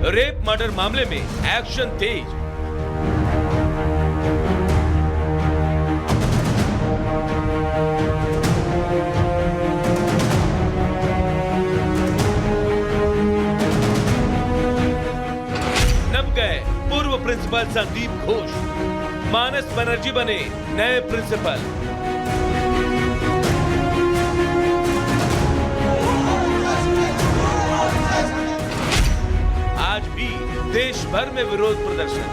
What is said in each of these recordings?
Rape murder मामले में action तेज। पूर्व प्रिंसिपल संदीप घोष, मानस बनर्जी बने नए प्रिंसिपल। आज भी देश भर में विरोध प्रदर्शन।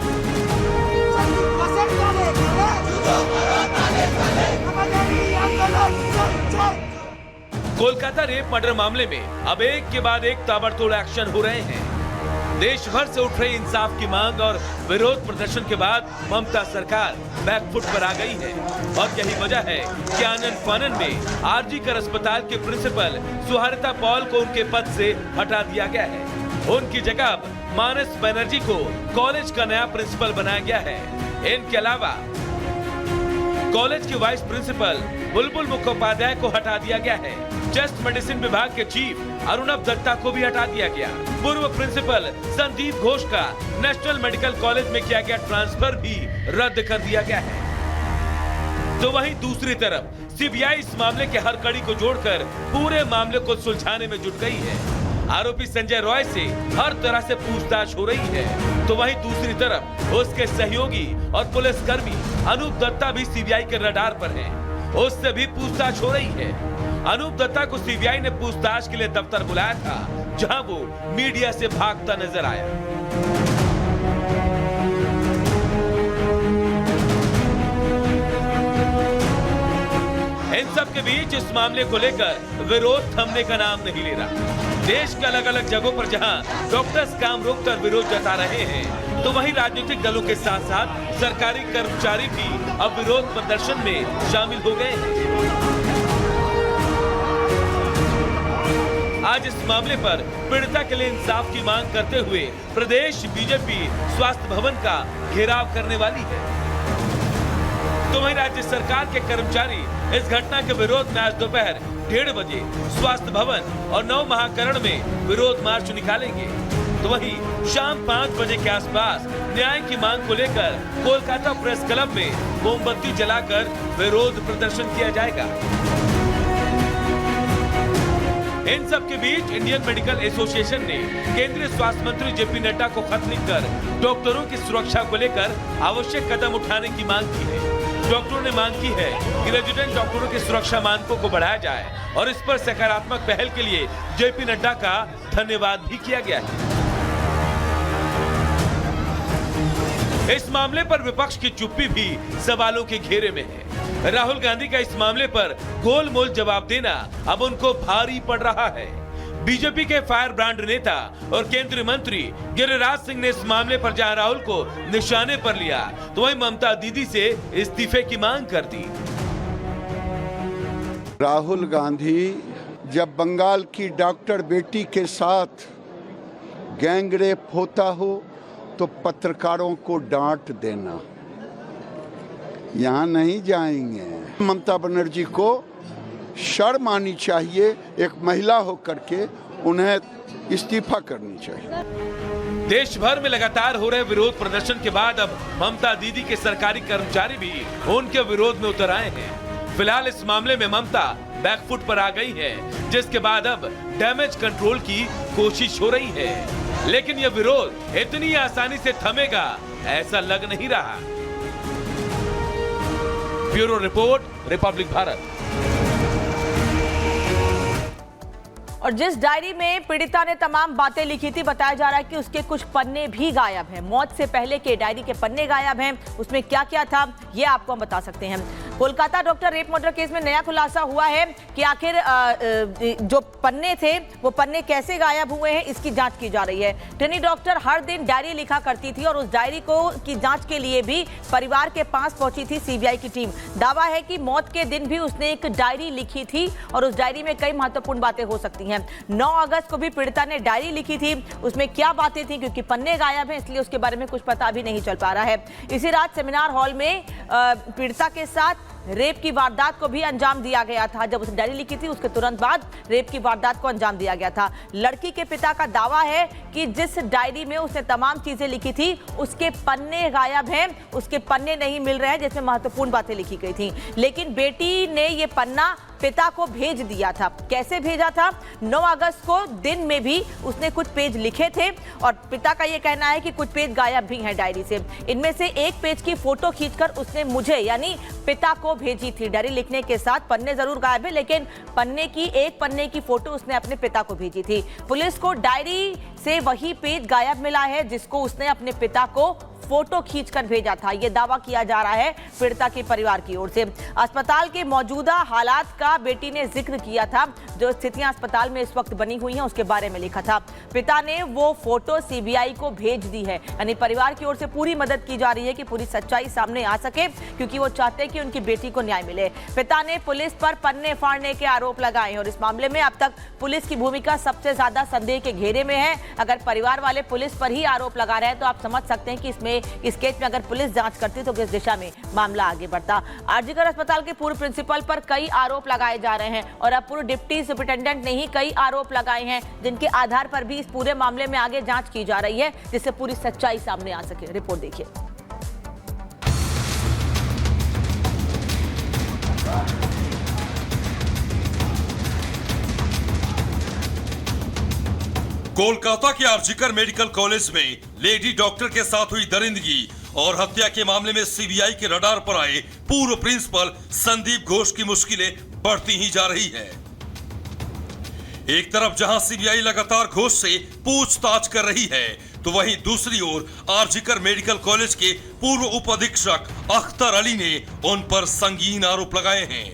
कोलकाता रेप मर्डर मामले में अब एक के बाद एक ताबड़तोड़ एक्शन हो रहे हैं। देश भर से उठ रही इंसाफ की मांग और विरोध प्रदर्शन के बाद ममता सरकार बैकफुट पर आ गई है और यही वजह है कि आनन फानन में आरजी कर अस्पताल के प्रिंसिपल सुहारिता पॉल को उनके पद से हटा दिया गया है। उनकी जगह अब मानस बनर्जी को कॉलेज का नया प्रिंसिपल बनाया गया है। इनके अलावा कॉलेज के वाइस प्रिंसिपल बुलबुल मुखोपाध्याय को हटा दिया गया है। चेस्ट मेडिसिन विभाग के चीफ अरुणव दत्ता को भी हटा दिया गया। पूर्व प्रिंसिपल संदीप घोष का नेशनल मेडिकल कॉलेज में किया गया ट्रांसफर भी रद्द कर दिया गया है। तो वहीं दूसरी तरफ सीबीआई इस मामले के हर कड़ी को जोड़कर पूरे मामले को सुलझाने में जुट गई है। आरोपी संजय रॉय से हर तरह से पूछताछ हो रही है। तो वहीं दूसरी तरफ उसके सहयोगी और पुलिसकर्मी अनूप दत्ता भी सीबीआई के रडार पर हैं। उससे भी पूछताछ हो रही है। अनूप दत्ता को सीबीआई ने पूछताछ के लिए दफ्तर बुलाया था, जहां वो मीडिया से भागता नजर आया। इन सब के बीच इस मामले को लेकर विरोध थमने का नाम नहीं ले रहा। देश के अलग अलग जगहों पर जहां डॉक्टर्स काम रोककर विरोध जता रहे हैं, तो वहीं राजनीतिक दलों के साथ साथ सरकारी कर्मचारी भी अब विरोध प्रदर्शन में शामिल हो गए हैं। आज इस मामले पर पीड़िता के लिए इंसाफ की मांग करते हुए प्रदेश बीजेपी स्वास्थ्य भवन का घेराव करने वाली है। तो वहीं राज्य सरकार के कर्मचारी इस घटना के विरोध में आज दोपहर 1:30 बजे स्वास्थ्य भवन और 9 महाकरण में विरोध मार्च निकालेंगे। तो वहीं शाम 5 बजे के आसपास न्याय की मांग को लेकर कोलकाता प्रेस क्लब में मोमबत्ती जलाकर विरोध प्रदर्शन किया जाएगा। इन सब के बीच इंडियन मेडिकल एसोसिएशन ने केंद्रीय स्वास्थ्य मंत्री जेपी नड्डा को खत लिखकर डॉक्टरों की सुरक्षा को लेकर आवश्यक कदम उठाने की मांग की है। डॉक्टरों ने मांग की है कि रेजिडेंट डॉक्टरों की सुरक्षा मानकों को बढ़ाया जाए और इस पर सकारात्मक पहल के लिए जेपी नड्डा का धन्यवाद भी किया गया है। इस मामले पर विपक्ष की चुप्पी भी सवालों के घेरे में है। राहुल गांधी का इस मामले पर गोलमोल जवाब देना अब उनको भारी पड़ रहा है। बीजेपी के फायर ब्रांड नेता और केंद्रीय मंत्री गिरिराज सिंह ने इस मामले पर जहां राहुल को निशाने पर लिया, तो वहीं ममता दीदी से इस्तीफे की मांग कर दी। राहुल गांधी जब बंगाल की डॉक्टर बेटी के साथ गैंगरेप होता हो तो पत्रकारों को डांट देना, यहाँ नहीं जाएंगे। ममता बनर्जी को शर्म आनी चाहिए, एक महिला होकर के उन्हें इस्तीफा करनी चाहिए। देश भर में लगातार हो रहे विरोध प्रदर्शन के बाद अब ममता दीदी के सरकारी कर्मचारी भी उनके विरोध में उतर आए हैं। फिलहाल इस मामले में ममता बैकफुट पर आ गई है, जिसके बाद अब डैमेज कंट्रोल की कोशिश हो रही है। लेकिन यह विरोध इतनी आसानी से थमेगा ऐसा लग नहीं रहा। Bureau report, Republic Bharat. और जिस डायरी में पीड़िता ने तमाम बातें लिखी थी, बताया जा रहा है कि उसके कुछ पन्ने भी गायब हैं। मौत से पहले के डायरी के पन्ने गायब हैं। उसमें क्या क्या था ये आपको हम बता सकते हैं। Kolkata doctor rape murder case में नया खुलासा हुआ है कि आखिर जो पन्ने थे वो पन्ने कैसे गायब हुए हैं, इसकी जांच की जा रही है। ट्रेनी डॉक्टर हर दिन डायरी लिखा करती थी और उस डायरी को की जांच के लिए भी परिवार के पास पहुंची थी सीबीआई की टीम। दावा है कि मौत के दिन भी उसने एक डायरी लिखी थी और उस डायरी में कई महत्वपूर्ण बातें हो सकती हैं। 9 अगस्त को भी पीड़िता ने डायरी लिखी थी, उसमें क्या बातें थी, क्योंकि पन्ने गायब हैं इसलिए उसके बारे में कुछ पता भी नहीं चल पा रहा है। इसी रात सेमिनार हॉल में पीड़िता के साथ रेप की वारदात को भी अंजाम दिया गया था। जब उसने डायरी लिखी थी उसके तुरंत बाद रेप की वारदात को अंजाम दिया गया था। लड़की के पिता का दावा है कि जिस डायरी में उसने तमाम चीजें लिखी थी उसके पन्ने गायब हैं, उसके पन्ने नहीं मिल रहे हैं जिसमें महत्वपूर्ण बातें लिखी गई थी। लेकिन बेटी ने ये पन्ना पिता को भेज दिया था। कैसे भेजा था? 9 अगस्त को दिन में भी उसने कुछ पेज लिखे थे और पिता का यह कहना है कि कुछ पेज गायब भी हैं डायरी से। इनमें से एक पेज की फोटो खींचकर उसने मुझे यानी पिता को भेजी थी। डायरी लिखने के साथ पन्ने जरूर गायब है, लेकिन एक पन्ने की फोटो उसने अपने पिता को भेजी थी। पुलिस को डायरी से वही पेज गायब मिला है जिसको उसने अपने पिता को फोटो खींचकर भेजा था। यह दावा किया जा रहा है पीड़िता के परिवार की ओर से। अस्पताल के मौजूदा हालात का बेटी ने जिक्र किया था। जो स्थितियां अस्पताल में इस वक्त बनी हुई हैं उसके बारे में लिखा था। पिता ने वो फोटो सीबीआई को भेज दी है। यानी परिवार की ओर से पूरी मदद की जा रही है कि पूरी सच्चाई सामने आ सके, क्योंकि वो चाहते हैं कि उनकी बेटी को न्याय मिले। पिता ने पुलिस पर पन्ने फाड़ने के आरोप लगाए हैं और इस मामले में अब तक पुलिस की भूमिका सबसे ज्यादा संदेह के घेरे में है। अगर परिवार वाले पुलिस पर ही आरोप लगा रहे हैं तो आप समझ सकते हैं कि इस केस में अगर पुलिस जांच करती तो किस दिशा में मामला आगे बढ़ता। आरजीकर अस्पताल के पूर्व प्रिंसिपल पर कई आरोप लगाए जा रहे हैं और अब पूर्व डिप्टी सुपरिटेंडेंट ने ही कई आरोप लगाए हैं, जिनके आधार पर भी इस पूरे मामले में आगे जांच की जा रही है, जिससे पूरी सच्चाई सामने आ सके। रिपोर्ट देखिए। कोलकाता के आरजीकर मेडिकल कॉलेज में लेडी डॉक्टर के साथ हुई दरिंदगी और हत्या के मामले में सीबीआई के रडार पर आए पूर्व प्रिंसिपल संदीप घोष की मुश्किलें बढ़ती ही जा रही है। एक तरफ जहां सीबीआई लगातार घोष से पूछताछ कर रही है, तो वहीं दूसरी ओर आरजीकर मेडिकल कॉलेज के पूर्व उप अधीक्षक अख्तर अली ने उन पर संगीन आरोप लगाए हैं।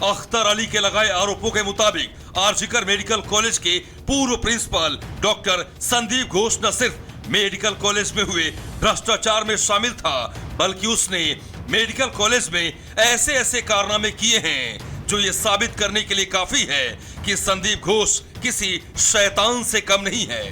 अख्तर अली के लगाए आरोपों के मुताबिक आरजीकर मेडिकल कॉलेज के पूर्व प्रिंसिपल डॉक्टर संदीप घोष न सिर्फ मेडिकल कॉलेज में हुए भ्रष्टाचार में शामिल था, बल्कि उसने मेडिकल कॉलेज में ऐसे कारनामे किए हैं जो ये साबित करने के लिए काफी है कि संदीप घोष किसी शैतान से कम नहीं है।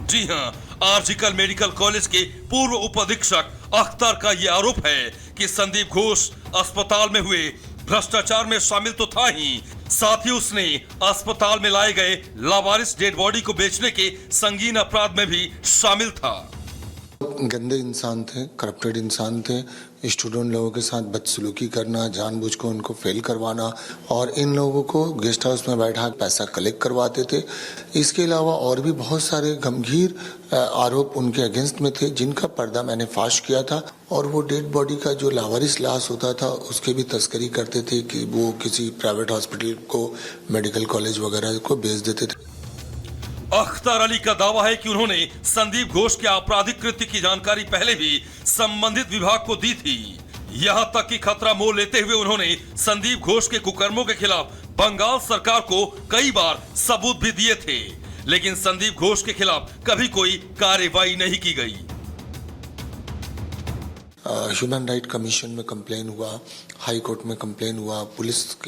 जी हां, आरजीकर मेडिकल कॉलेज के पूर्व उप अधीक्षक अख्तर का यह आरोप है कि संदीप घोष अस्पताल में हुए भ्रष्टाचार में शामिल तो था ही, साथ ही उसने अस्पताल में लाए गए लावारिस डेड बॉडी को बेचने के संगीन अपराध में भी शामिल था। गंदे इंसान थे, करप्टेड इंसान थे। स्टूडेंट लोगों के साथ बदसलूकी करना, जानबूझ को उनको फेल करवाना और इन लोगों को गेस्ट हाउस में बैठा पैसा कलेक्ट करवाते थे। इसके अलावा और भी बहुत सारे गंभीर आरोप उनके अगेंस्ट में थे, जिनका पर्दा मैंने फाश किया था। और वो डेड बॉडी का जो लावारिस लाश होता था उसके भी तस्करी करते थे कि वो किसी प्राइवेट हॉस्पिटल को, मेडिकल कॉलेज वगैरह को बेच देते थे। अख्तर अली का दावा है कि उन्होंने संदीप घोष के आपराधिक कृत्य की जानकारी पहले भी संबंधित विभाग को दी थी। यहां तक कि खतरा मोल लेते हुए उन्होंने संदीप घोष के कुकर्मों के खिलाफ बंगाल सरकार को कई बार सबूत भी दिए थे, लेकिन संदीप घोष के खिलाफ कभी कोई कार्रवाई नहीं की गई। ह्यूमन राइट कमीशन में कंप्लेन हुआ, हाई कोर्ट में कंप्लेन हुआ, पुलिस